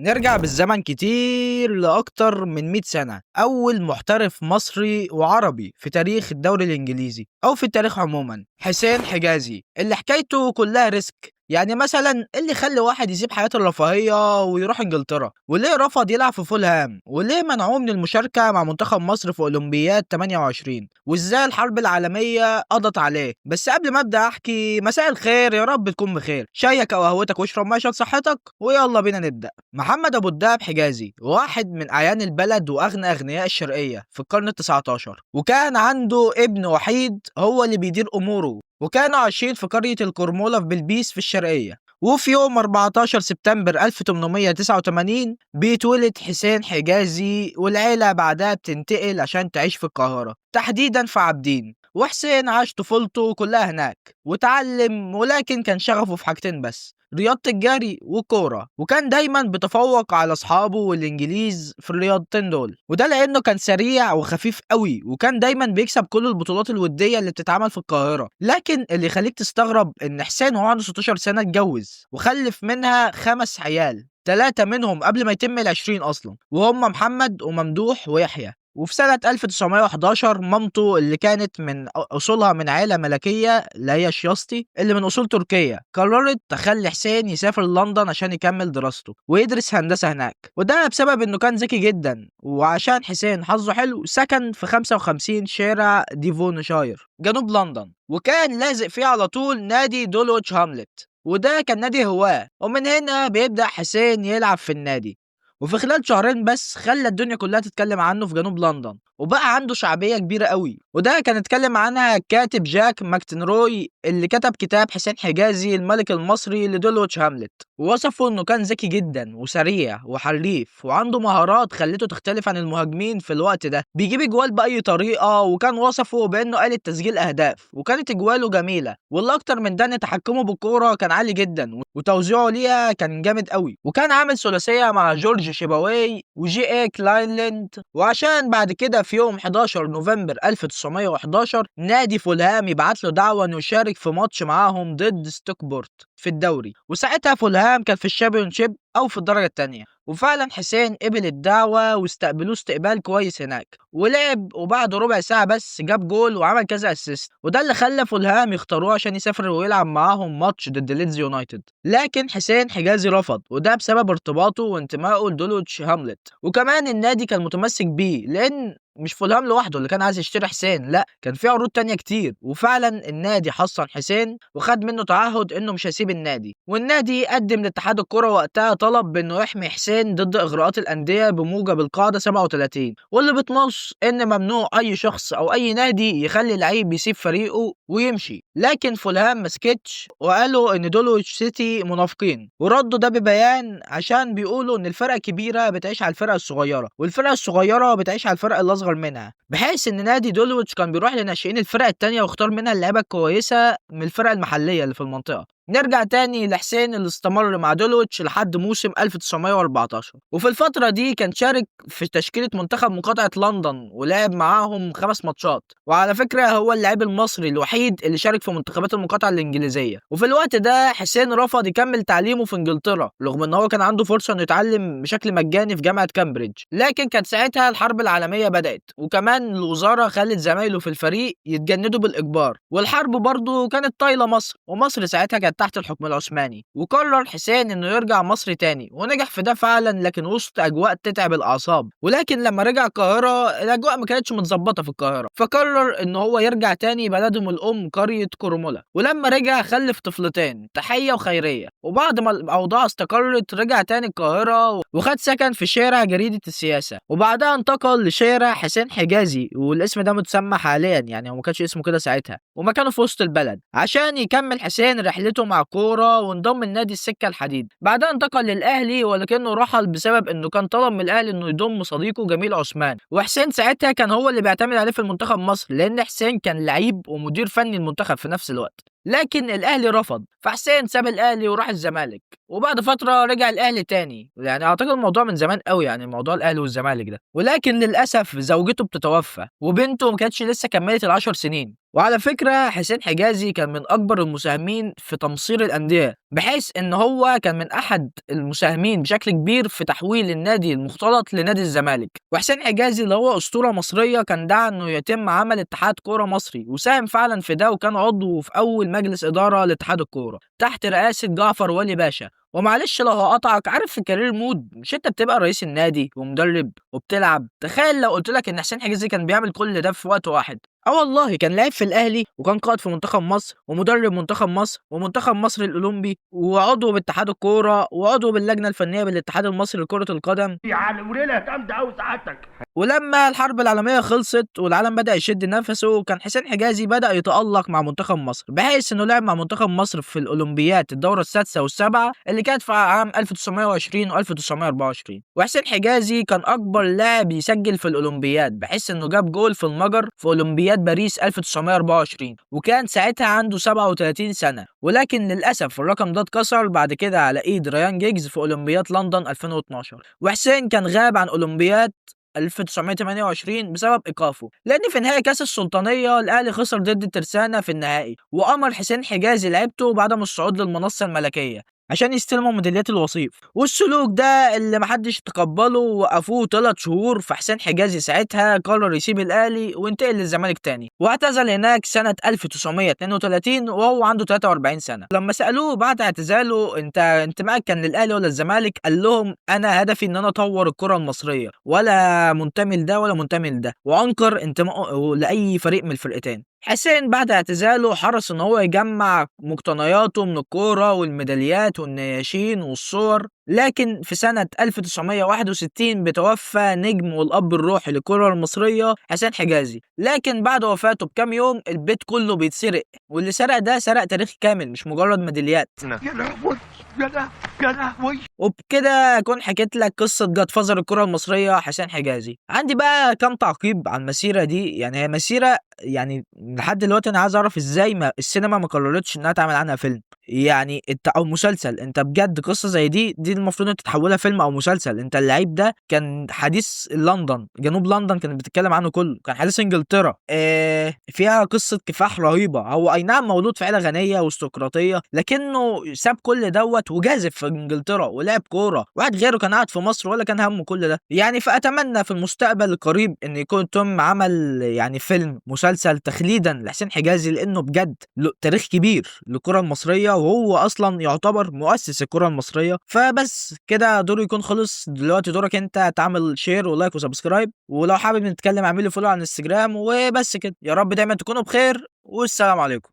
نرجع بالزمن كتير لأكتر من 100 سنة. أول محترف مصري وعربي في تاريخ الدوري الإنجليزي أو في التاريخ عموما، حسين حجازي، اللي حكايته كلها ريسك. يعني مثلا اللي يخلي واحد يسيب حياته الرفاهية ويروح انجلترا، وليه رفض يلعب في فولهام، وليه منعوه من المشاركة مع منتخب مصر في أولمبياد 28، وازاي الحرب العالمية قضت عليه. بس قبل ما ابدأ احكي، مساء الخير، يا رب تكون بخير، شايك او قهوتك واشرب ميه عشان صحتك، ويلا بينا نبدأ. محمد أبو الدهب حجازي واحد من أعيان البلد وأغنى أغنياء الشرقية في القرن ال19، وكان عنده ابن وحيد هو اللي بيدير أموره، وكانوا عايشين في قرية الكرمولة في بلبيس في الشرقية. وفي يوم 14 سبتمبر 1889 بيتولد حسين حجازي، والعيلة بعدها بتنتقل عشان تعيش في القاهرة، تحديدا في عابدين. وحسين عاش طفولته كلها هناك وتعلم، ولكن كان شغفه في حاجتين بس: رياضة الجري والكورة، وكان دايما بيتفوق على أصحابه والإنجليز في الرياضتين دول، وده لأنه كان سريع وخفيف قوي، وكان دايما بيكسب كل البطولات الودية اللي بتتعمل في القاهرة. لكن اللي يخليك تستغرب إن حسين وهو عنده 16 سنة اتجوز وخلف منها 5 عيال، 3 منهم قبل ما يتم ال20 أصلا، وهم محمد وممدوح ويحيى. وفي سنة 1911 مامته اللي كانت من أصولها من عائلة ملكية اللي هي شياستي اللي من أصول تركية، قررت تخلي حسين يسافر لندن عشان يكمل دراسته ويدرس هندسة هناك، وده بسبب إنه كان ذكي جدا. وعشان حسين حظه حلو سكن في 55 شارع ديفونشاير جنوب لندن، وكان لازق فيه على طول نادي دولويتش هاملت، وده كان نادي هواه. ومن هنا بيبدأ حسين يلعب في النادي، وفي خلال شهرين بس خلى الدنيا كلها تتكلم عنه في جنوب لندن، وبقى عنده شعبية كبيرة قوي. وده كان اتكلم عنها الكاتب جاك ماكتنروي اللي كتب كتاب حسين حجازي الملك المصري لدولويتش هاملت، ووصفه انه كان ذكي جدا وسريع وحريف وعنده مهارات خلته تختلف عن المهاجمين في الوقت ده، بيجيب اجوال بأي طريقة، وكان وصفه بانه آلة تسجيل اهداف، وكانت اجواله جميلة. واللي اكتر من ده ان تحكمه بالكورة كان عالي جدا، وتوزيعه ليها كان جامد قوي، وكان عامل ثلاثية مع جورج شيباوي وجي اي كلاينلاند. وعشان بعد كده في يوم 11 نوفمبر 1911 نادي فولهام يبعت له دعوة انه يشارك في ماتش معاهم ضد ستوكبورت في الدوري، وساعتها فولهام كان في الشامبيونشيب او في الدرجة التانية. وفعلا حسين قبل الدعوة واستقبلوه استقبال كويس هناك، ولعب، وبعد ربع ساعة بس جاب جول وعمل كذا اسيست، وده اللي خلى فولهام يختاروه عشان يسافر ويلعب معاهم ماتش ضد ليدز يونايتد. لكن حسين حجازي رفض، وده بسبب ارتباطه وانتمائه لدولوتش هاملت، وكمان النادي كان متمسك بيه، لان مش فولهام لوحده اللي كان عايز يشتري حسين، لا كان في عروض تانية كتير. وفعلا النادي حصل حسين وخد منه تعهد انه مش هيسيب النادي، والنادي قدم لاتحاد الكرة وقتها طلب بانه يحمي حسين ضد اغراءات الاندية بموجب القاعدة 37، واللي بتنص ان ممنوع اي شخص او اي نادي يخلي لعيب يسيب فريقه ويمشي. لكن فولهام مسكتش وقالوا ان دولويتش سيتي منافقين، وردوا ده ببيان عشان بيقولوا ان الفرقة الكبيرة بتعيش على الفرقة الصغيرة، والفرقة الصغيرة بتعيش على الفرقة اللي اصغر منها، بحيث ان نادي دولويتش كان بيروح لناشئين الفرق التانية ويختار منها اللعيبة الكويسة من الفرق المحلية اللي في المنطقة. نرجع تاني لحسين اللي استمر مع دولويتش لحد موسم 1914، وفي الفترة دي كان شارك في تشكيلة منتخب مقاطعة لندن ولعب معاهم 5 ماتشات. وعلى فكرة هو اللاعب المصري الوحيد اللي شارك في منتخبات المقاطعة الإنجليزية. وفي الوقت ده حسين رفض يكمل تعليمه في إنجلترا، رغم إن هو كان عنده فرصة إنه يتعلم بشكل مجاني في جامعة كامبريدج، لكن كانت ساعتها الحرب العالمية بدأت، وكمان الوزارة خلت زمايله في الفريق يتجندوا بالإجبار، والحرب برضه كانت طايلة مصر، ومصر ساعتها كانت تحت الحكم العثماني. وقرر حسين انه يرجع مصر تاني، ونجح في ده فعلا، لكن وسط اجواء تتعب الاعصاب. ولكن لما رجع القاهره الاجواء ما كانتش متظبطه في القاهره، فقرر ان هو يرجع تاني بلدهم الام قريه كرمله. ولما رجع خلف طفلتين تحيه وخيريه، وبعد ما الاوضاع استقرت رجع تاني القاهره وخد سكن في شارع جريده السياسه، وبعدها انتقل لشارع حسين حجازي، والاسم ده متسمى حاليا، يعني هو ما كانش اسمه كده ساعتها، ومكانه في وسط البلد، عشان يكمل حسين رحلته مع كورة وانضم لنادي السكة الحديد. بعدها انتقل للأهلي، ولكنه رحل بسبب انه كان طلب من الأهلي انه يضم صديقه جميل عثمان، وحسين ساعتها كان هو اللي بيعتمد عليه في المنتخب مصر، لأن حسين كان لعيب ومدير فني المنتخب في نفس الوقت. لكن الأهلي رفض، فحسين ساب الأهلي وراح الزمالك، وبعد فترة رجع الأهلي تاني. يعني أعتقد الموضوع من زمان قوي، يعني موضوع الأهلي والزمالك ده. ولكن للأسف زوجته بتتوفى، وبنته ما كانتش لسه كملت ال10 سنين، وعلى فكرة حسين حجازي كان من أكبر المساهمين في تمصير الأندية، بحيث إن هو كان من أحد المساهمين بشكل كبير في تحويل النادي المختلط لنادي الزمالك. وحسين حجازي اللي هو أسطورة مصرية كان دعا إنه يتم عمل اتحاد كورة مصري، وساهم فعلا في ده، وكان عضو في أول مجلس إدارة لاتحاد الكورة تحت رئاسة جعفر ولي باشا. ومعلش لو هقطعك، عارف في الكارير مود مش انت بتبقى رئيس النادي ومدرب وبتلعب؟ تخيل لو قلت لك ان حسين حجازي كان بيعمل كل ده في وقت واحد. اه والله كان لاعب في الاهلي، وكان قائد في منتخب مصر، ومدرب منتخب مصر، ومنتخب مصر الاولمبي، وعضو باتحاد الكوره، وعضو باللجنه الفنيه بالاتحاد المصري لكره القدم. يعني وليلة جامدة أوي سعادتك. ولما الحرب العالمية خلصت والعالم بدأ يشد نفسه، كان حسين حجازي بدأ يتألق مع منتخب مصر، بحيث انه لعب مع منتخب مصر في الأولمبياد الدورة السادسة والسابعة اللي كانت في عام 1920 و 1924. وحسين حجازي كان أكبر لاعب يسجل في الأولمبياد، بحيث انه جاب جول في المجر في أولمبياد باريس 1924، وكان ساعتها عنده 37 سنة. ولكن للأسف الرقم ده اتكسر بعد كده على إيد ريان جيجز في أولمبياد لندن 2012. وحسين كان غاب عن أولمبياد 1928 بسبب ايقافه، لان في نهائي كاس السلطانيه الاهلي خسر ضد الترسانه في النهائي، وامر حسين حجازي لعيبته بعدم الصعود للمنصه الملكيه عشان يستلموا ميداليات الوصيف. والسلوك ده اللي محدش تقبله، وقفوه 3 شهور. فحسين حجازي ساعتها قرر يسيب الاهلي وينتقل للزمالك تاني، واعتزل هناك سنه 1932 وهو عنده 43 سنه. لما سالوه بعد اعتزاله انت انتمائك كان للاهلي ولا الزمالك، قال لهم انا هدفي ان انا اطور الكره المصريه، ولا منتمي لده ولا منتمي لده، وانكر انتمائه لاي فريق من الفرقتين. حسين بعد اعتزاله حرص ان هو يجمع مقتنياته من الكورة والميداليات والنياشين والصور، لكن في سنة 1961 بتوفى نجم والأب الروحي للكرة المصرية حسين حجازي. لكن بعد وفاته بكام يوم البيت كله بيتسرق، واللي سرق ده سرق تاريخ كامل مش مجرد ميداليات. يا لهوي يا لهوي. وبكده اكون حكيت لك قصه جاد فازر الكره المصريه حسين حجازي. عندي بقى كام تعقيب على المسيره دي، يعني هي مسيره يعني لحد دلوقتي انا عايز اعرف ازاي ما السينما ما قررتش انها تعمل عنها فيلم، يعني انت او مسلسل. انت بجد قصه زي دي المفروض انت تحولها فيلم او مسلسل. انت اللعيب ده كان حديث لندن، جنوب لندن كانت بتتكلم عنه كله، كان حديث انجلترا. فيها قصه كفاح رهيبه. هو اي نعم مولود في عيله غنيه واستقراطيه، لكنه ساب كل دوت وجازف في انجلترا ولعب كوره. واحد غيره كان قاعد في مصر ولا كان همه كل ده يعني. فاتمنى في المستقبل القريب ان يكون تم عمل يعني فيلم مسلسل تخليدا لحسين حجازي، لانه بجد له تاريخ كبير للكره المصريه، وهو اصلا يعتبر مؤسس الكره المصريه. فبس كده دوره يكون خلص. دلوقتي دورك انت تعمل شير ولايك وسبسكرايب، ولو حابب نتكلم اعمل لي فولو على الانستجرام. وبس كده، يا رب دايما تكونوا بخير، والسلام عليكم.